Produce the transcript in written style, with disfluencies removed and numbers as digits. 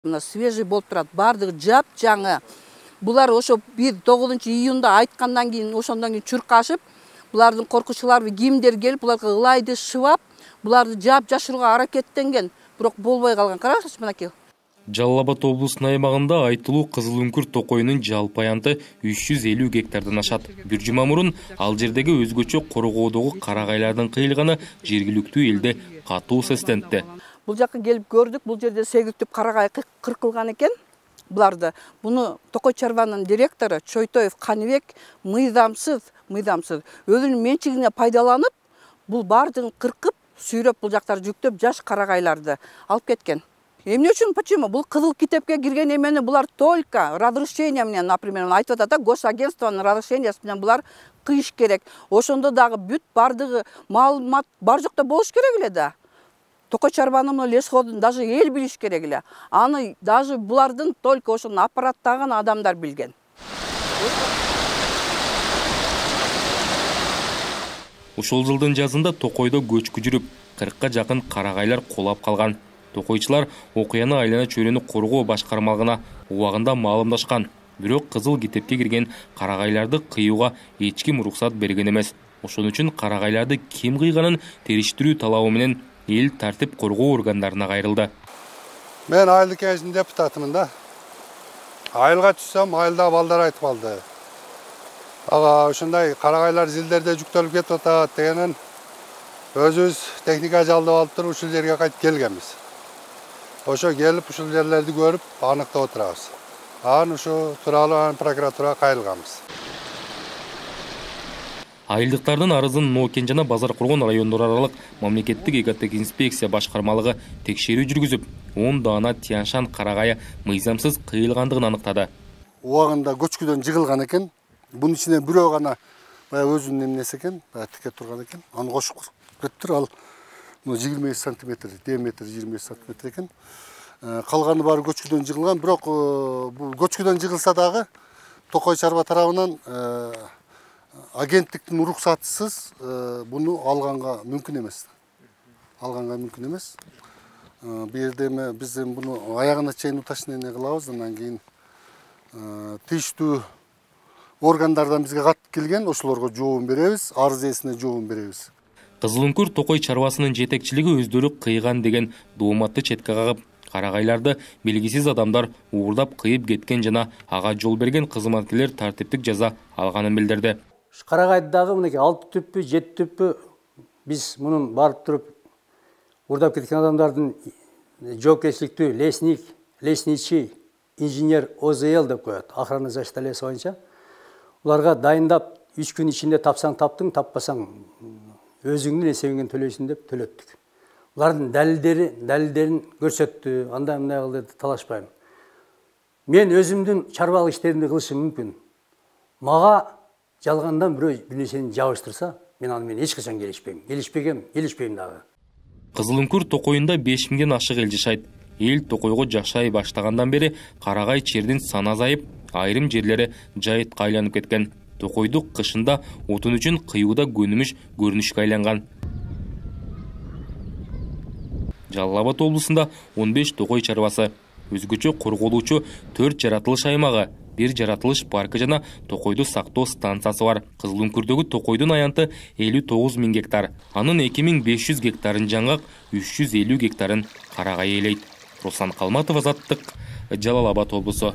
Мына свежий болуп турат, бардыгы жап-жаңы. Булар ошо 9-июнда айткандан кийин, ошондон кийин чуркашып, булардын коркучулары кимдер келип, буларга ылайды шыбап, буларды жап-жашырууга аракеттенген, бирок болбой калган. Караңызчы мынакей. Жалал Абад облусунун аймагында айтылуу кызыл үңкүр токойунун жалпы аянты 350 гектардан ашат. Бир жума мурун ал жердеги өзгөчө коргоодогу карагайлардын кыйылганы жергиликтүү элде катуу сестентти. Бул жакка келип көрдүк, бул жерде 8 түп карагай кыркылган экен. Буларды, буну Токой чарбанын директору Чойтоев Каныбек мыйзамсыз өзүнүн менчигине пайдаланып, бул бардыгын кыркып, сүйрөп бул жактарды жүктөп, жаш карагайларды алып кеткен. Эмне үчүн, почему? Бул кызыл китепке кирген эмени булар только разрешение менен, например, айтып атат да, госагентствонун разрешениясы менен булар кыйыш керек. Ошондо дагы бүт бардыгы маалымат бар жокто болуш керек эле да. Токой чарбанын лесходун даже эл билиш керек эле. Аны даже булардын только ошону аппараттаган адамдар билген. Ушул жылдын жазында Токойдо көчкү жүрүп, 40ка жакын карагайлар колап калган. Токойчулар окуяны айлана чөйрөнү коргоо башкармалыгына убагында маалымдашкан. Бирок кызыл китепке кирген карагайларды кыюуга эч ким уруксат берген эмес. Ошон үчүн карагайларды ким кыйганын териштирүү талабы менен эл тартип коргоо органдарына кайрылды. Мен айылдык кеңештин депутатымын да. Айылга түшсөм, айылда балдар айтып калды. Ага, ошондой карагайлар зилдерде жүктөлүп кетип атат дегенен өзүбүз техника жалдап алып туруп ушул жерге кайтып келгенбиз. Ошо келип ушул жерлерди көрүп, аныктап отурабыз. Анан ушу тууралуу прокуратурага кайрылганбыз. Айылдыктардын арызын Нокен жана Базар Кургон райондор аралык мамлекеттик экотек инспекция башкармалыгы текшерүү жүргүзүп, 10 даана Тяншан карагайы мыйзамсыз кыйылгандыгын аныктады. Убагында көчкүдөн жыгылган экен. Бунун ичинен бирөө гана өзүнүн эмнеси экен, тике турган экен. Аны кошуп кетиптир. Ал 25 сантиметр, диаметр 25 сантиметр экен. Калганы баары көчкүдөн жыгылган, бирок бул көчкүдөн жыгылса дагы Токой чарба тарабынан агенттиктин уруксатысыз буну алганга мүмкүн эмес. Бул жерде биз буну аягына чейин уташнение кылабыз, андан кийин тийиштүү органдардан бизге кат келген, ошолорго жообун беребиз, арыз ээсине жообун беребиз. Кызыл үңкүр Токой чарбасынын жетекчилиги өздөрү кыйган деген дооматты четке кагып, карагайларды белгисиз адамдар уурдап кыйып кеткен жана ага жол берген кызматкерлер тартиптик жаза алганын билдирди. Карагайды дагы мынакей 6 түппү, 7 түппү биз мунун барып туруп уурдап кеткен адамдардын жоопкерчиликтүү лесник, лесничий, инженер ОЗЛ деп коет, охрана защиты леса боюнча. Уларга дайындап 3 күн ичинде тапсаң таптың, таппасаң өзүңдүн эсебиңден төлөйсүн деп төлөттүк. Улардын далилдерин көрсөттү, андай мындай кыл деп талашпайм. Мен өзүмдүн чарбалык иштеримди кылышым мүмкүн. Мага жалгандан бирөө бир нерсени жабыштырса, мен аны эч качан келишпейм дагы. Кызыл үңкүр Токойунда 5000ден ашык эл жашайт. Эл Токойго жашай баштагандан бери карагай чердин саны азайып, айрым жерлери жайытка айланып кеткен. Токойду кышында отун үчүн кыюуда көнүмүш көрүнүшкө айланган. Жалал Абад облусунда 15 Токой чарбасы, өзгөчө корголуучу 4 жаратылыш аймагы, 1 жаратылыш паркы жана Токойду сактоо станциясы бар. Кызыл үңкүрдөгү Токойдун аянты 59 000 гектар. Анын 2500 гектарын жаңгак, 350 гектарын карагай ээлейт. Руслан Калматов, Азаттык, Жалал Абад облусу.